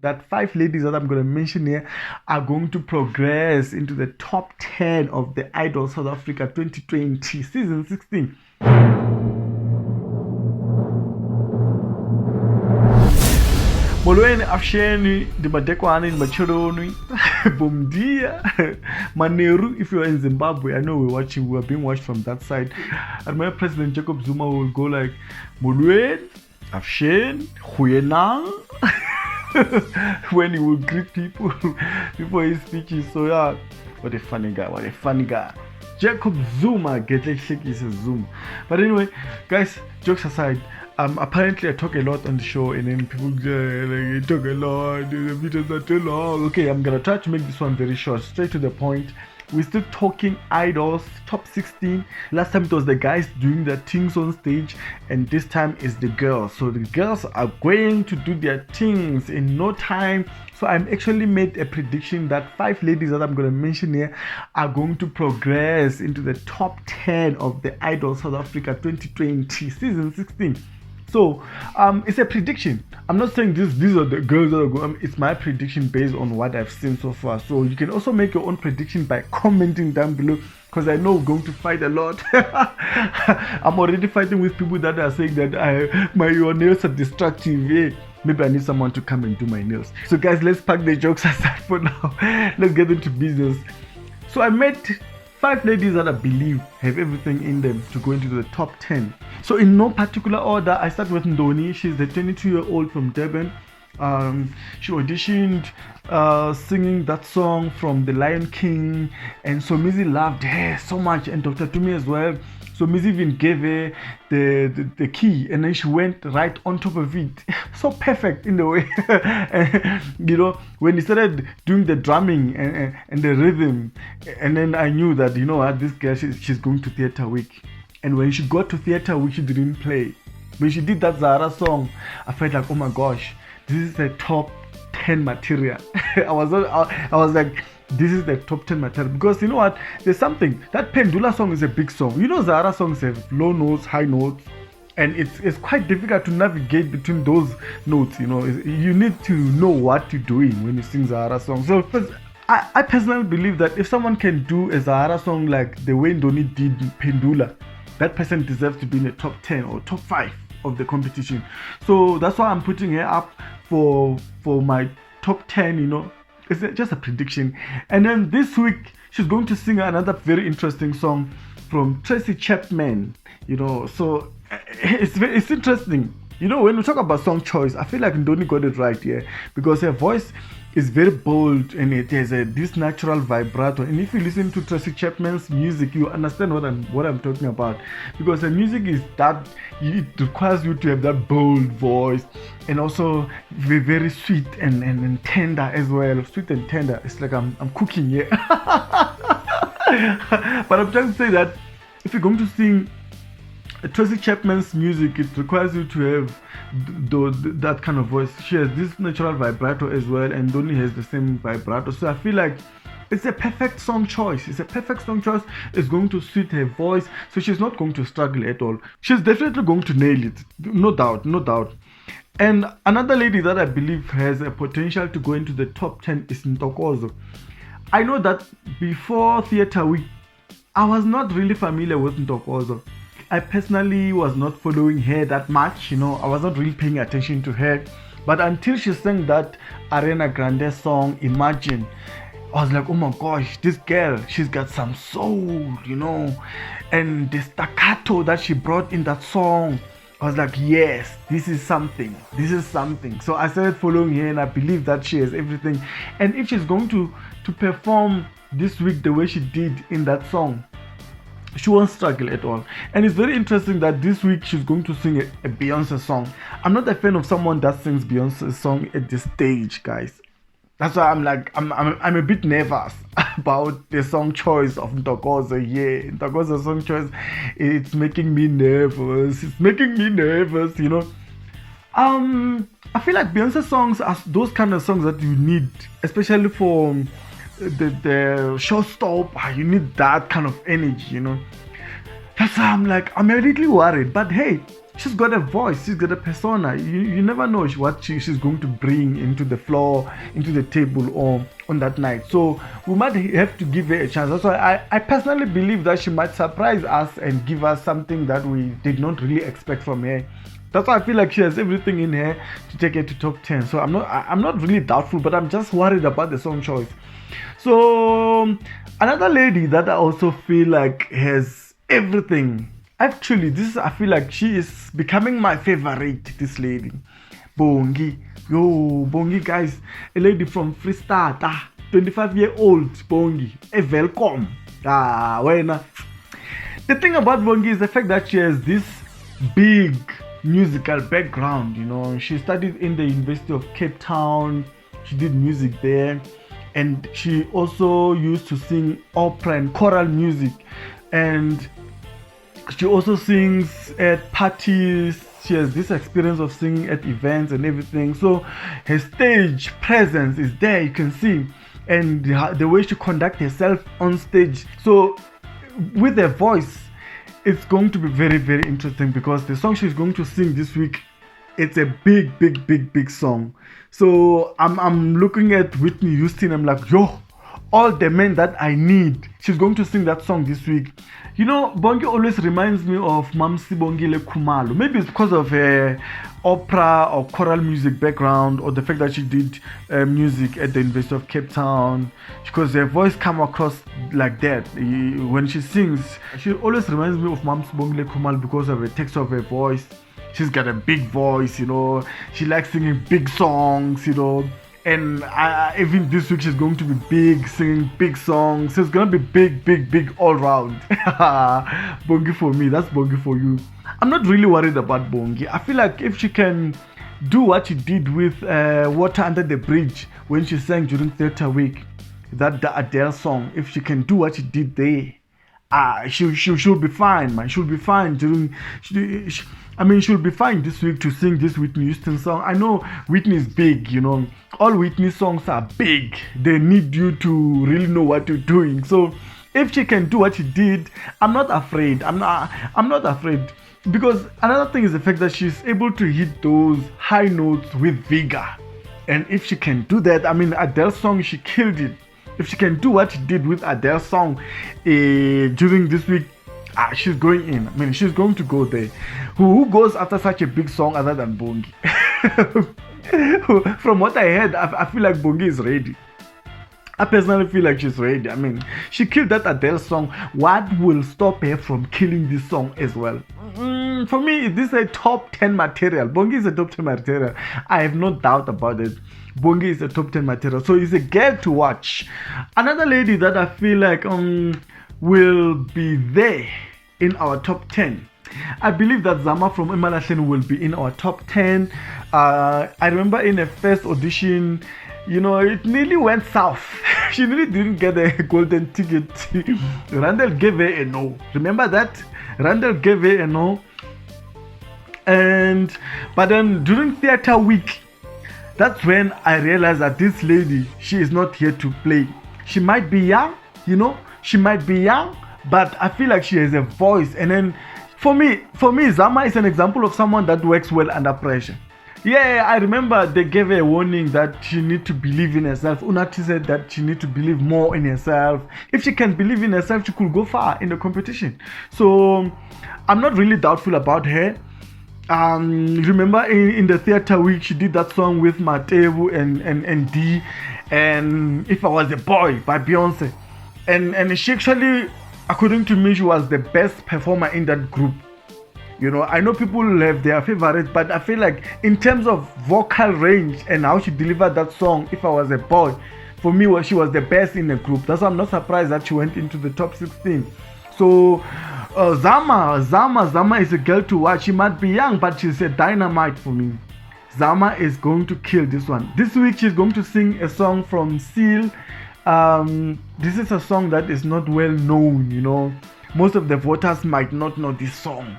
that 5 ladies that I'm going to mention here are going to progress into the top 10 of the Idol South Africa 2020 season 16. Molweni, Afsheni, Dimadekwane, Machoroni, Bumdia, Maneru. If you're in Zimbabwe, I know we're being watched from that side. And my President Jacob Zuma will go like, Molweni, Afshen, Huyenang, when he will greet people before his speeches. So yeah, what a funny guy. Jacob Zuma, get like shaky says Zoom. But anyway, guys, jokes aside, apparently I talk a lot on the show, and then people like, talk a lot, the videos are too long. Okay, I'm gonna try to make this one very short, straight to the point. We're still talking idols, top 16. Last time it was the guys doing their things on stage, and this time is the girls. So the girls are going to do their things in no time. So I'm actually made a prediction that 5 ladies that I'm going to mention here are going to progress into the top 10 of the Idol South Africa 2020 season 16. So it's a prediction. I'm not saying these are the girls that are going. It's my prediction based on what I've seen so far. So you can also make your own prediction by commenting down below, because I know we're going to fight a lot. I'm already fighting with people that are saying that your nails are destructive. Yeah. Maybe I need someone to come and do my nails. So guys, let's pack the jokes aside for now. Let's get into business. So I met 5 ladies that I believe have everything in them to go into the top 10. So in no particular order, I start with Ndoni. She's the 22-year-old from Durban. She auditioned singing that song from The Lion King, and Somizi loved her so much, and Dr. Tumi as well. So Mizi even gave her the key, and then she went right on top of it. So perfect in the way. And, you know, when he started doing the drumming and the rhythm, and then I knew that, you know what, this girl, she's going to Theatre Week. And when she got to Theatre Week, she didn't play. When she did that Zara song, I felt like, oh my gosh, this is the top 10 material. I was like, this is the top 10 material, because you know what, there's something, that Pendula song is a big song. You know, Zara songs have low notes, high notes, and it's quite difficult to navigate between those notes. You know, you need to know what you're doing when you sing Zara song. So I personally believe that if someone can do a Zara song like the way Ndoni did Pendula, that person deserves to be in the top 10 or top 5 of the competition. So that's why I'm putting her up for my top 10, you know. It's just a prediction. And then this week, she's going to sing another very interesting song from Tracy Chapman, you know. So it's interesting. You know, when we talk about song choice, I feel like Ndoni got it right here, because her voice is very bold and it has this natural vibrato. And if you listen to Tracy Chapman's music, you understand what I'm talking about, because her music is that it requires you to have that bold voice, and also very, very sweet and tender as well. Sweet and tender. It's like I'm cooking here. But I'm trying to say that if you're going to sing Tracy Chapman's music, it requires you to have that kind of voice. She has this natural vibrato as well, and Ndoni has the same vibrato. So I feel like it's a perfect song choice. It's going to suit her voice, so she's not going to struggle at all. She's definitely going to nail it, no doubt. And another lady that I believe has a potential to go into the top 10 is Ntokozo. I know that before Theatre Week, I was not really familiar with Ntokozo. I personally was not following her that much, you know. I was not really paying attention to her. But until she sang that Ariana Grande song, Imagine, I was like, oh my gosh, this girl, she's got some soul, you know. And the staccato that she brought in that song, I was like, yes, this is something. So I started following her, and I believe that she has everything. And if she's going to perform this week the way she did in that song, she won't struggle at all. And it's very interesting that this week she's going to sing a Beyonce song. I'm not a fan of someone that sings Beyonce's song at this stage, guys. That's why I'm like, I'm a bit nervous about the song choice of Ntokozo. Yeah, Ntokozo's song choice, it's making me nervous. You know. I feel like Beyonce songs are those kind of songs that you need, especially for the showstopper. You need that kind of energy, you know. That's why I'm like, I'm a little worried. But hey, she's got a voice, she's got a persona. You never know what she's going to bring into the floor, into the table, or on that night. So we might have to give her a chance. That's why I personally believe that she might surprise us and give us something that we did not really expect from her. That's why I feel like she has everything in her to take her to top 10. So I'm not really doubtful, but I'm just worried about the song choice. So another lady that I also feel like has everything. Actually, I feel like she is becoming my favorite. This lady, Bongi. Yo, Bongi, guys, a lady from Freestata, 25-year-old Bongi. Welcome. When the thing about Bongi is the fact that she has this big musical background. You know, she studied in the University of Cape Town. She did music there, and she also used to sing opera and choral music, and she also sings at parties. She has this experience of singing at events and everything. So her stage presence is there, you can see, and the way she conducts herself on stage. So with her voice, it's going to be very, very interesting, because the song she's going to sing this week, it's a big song. So I'm looking at Whitney Houston. I'm like, yo, all the men that I need. She's going to sing that song this week. You know, Bongi always reminds me of Mamsi Bongile Khumalo. Maybe it's because of her opera or choral music background, or the fact that she did music at the University of Cape Town, because her voice comes across like that. When she sings, she always reminds me of Mamsi Bongile Khumalo because of the text of her voice. She's got a big voice, you know. She likes singing big songs, you know. And even this week she's going to be big, singing big songs. So it's gonna be big all round. Bongi for me, that's Bongi for you. I'm not really worried about Bongi. I feel like if she can do what she did with Water Under the Bridge when she sang during Theatre Week, that the Adele song, if she can do what she did there, she'll be fine, man. She'll be fine she'll be fine this week to sing this Whitney Houston song. I know Whitney's big, you know. All Whitney songs are big. They need you to really know what you're doing. So if she can do what she did, I'm not afraid. I'm not afraid. Because another thing is the fact that she's able to hit those high notes with vigor. And if she can do that, Adele's song, she killed it. If she can do what she did with Adele's song during this week, she's going in. She's going to go there. Who goes after such a big song other than Bongi? From what I heard, I feel like Bongi is ready. I personally feel like she's ready. She killed that Adele song. What will stop her from killing this song as well? For me, this is a top 10 material. Bongi is a top 10 material. I have no doubt about it. Bongi is a top 10 material. So it's a girl to watch. Another lady that I feel like will be there in our top 10. I believe that Zama from Emalahleni will be in our top 10. I remember in a first audition, you know, it nearly went south. She really didn't get a golden ticket. Randall gave her a no. Remember that? Randall gave her a no. But then during Theatre Week, that's when I realized that this lady, she is not here to play. She might be young, you know, but I feel like she has a voice. And then for me, Zama is an example of someone that works well under pressure. Yeah, I remember they gave her a warning that she need to believe in herself. Unati said that she need to believe more in herself. If she can believe in herself, she could go far in the competition. So I'm not really doubtful about her. Remember in the Theatre Week, she did that song with Matebu and D, and If I Was a Boy by Beyonce. And she actually, according to me, she was the best performer in that group. You know, I know people have their favorites, but I feel like in terms of vocal range and how she delivered that song, If I Was a Boy, for me, she was the best in the group. That's why I'm not surprised that she went into the top 16. So Zama is a girl to watch. She might be young, but she's a dynamite for me. Zama is going to kill this one. This week she's going to sing a song from Seal. This is a song that is not well known, you know. Most of the voters might not know this song.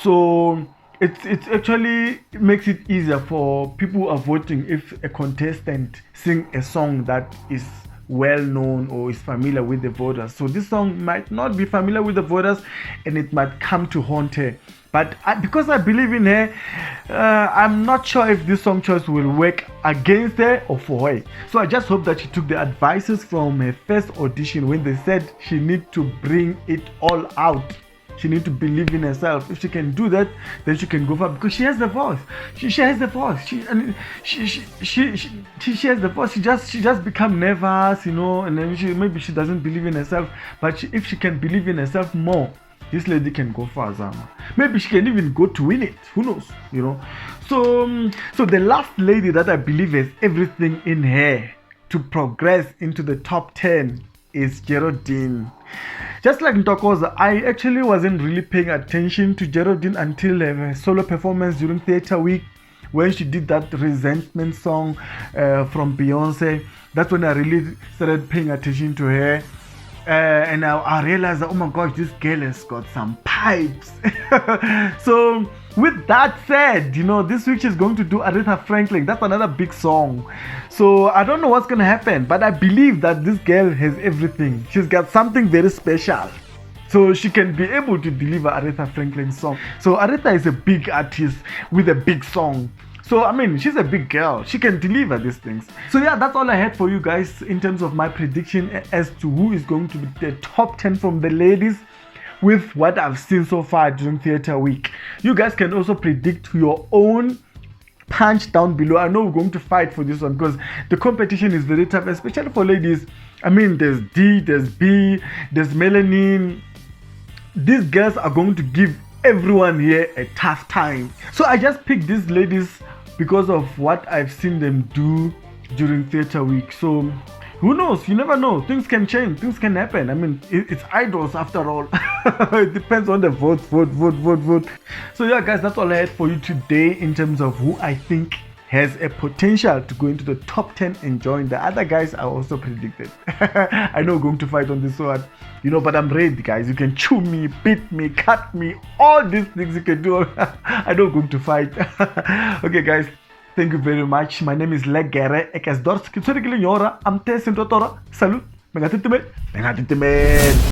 So it actually makes it easier for people who are voting if a contestant sing a song that is well known or is familiar with the voters. So this song might not be familiar with the voters, and it might come to haunt her. But because I believe in her, I'm not sure if this song choice will work against her or for her. So I just hope that she took the advices from her first audition when they said she needs to bring it all out. She needs to believe in herself. If she can do that, then she can go far because she has the voice. She has the voice. She has the voice. She just become nervous, and then maybe she doesn't believe in herself. But if she can believe in herself more, this lady can go far, Zama. Maybe she can even go to win it. Who knows? So the last lady that I believe has everything in her to progress into the top 10 is Geraldine. Just like Ntokoza, I actually wasn't really paying attention to Geraldine until her solo performance during Theatre Week when she did that Resentment song from Beyonce. That's when I really started paying attention to her. And I realized that, oh my gosh, this girl has got some pipes. So with that said, this week she's going to do Aretha Franklin. That's another big song. So I don't know what's going to happen, but I believe that this girl has everything. She's got something very special. So she can be able to deliver Aretha Franklin's song. So Aretha is a big artist with a big song. So, she's a big girl. She can deliver these things. So, yeah, that's all I had for you guys in terms of my prediction as to who is going to be the top 10 from the ladies with what I've seen so far during Theatre Week. You guys can also predict your own punch down below. I know we're going to fight for this one because the competition is very tough, especially for ladies. There's D, there's B, there's Melanin. These girls are going to give everyone here a tough time. So I just picked these ladies because of what I've seen them do during Theatre Week. So who knows? You never know. Things can change. Things can happen. It's idols after all. It depends on the vote. So yeah, guys, that's all I had for you today in terms of who I think has a potential to go into the top 10 and join. The other guys are also predicted. I know we're going to fight on this one, but I'm ready, guys. You can chew me, beat me, cut me, all these things you can do. I know we're going to fight. Okay, guys, thank you very much. My name is Legere Ekasdorsk. I'm Tessin Totora. Salute.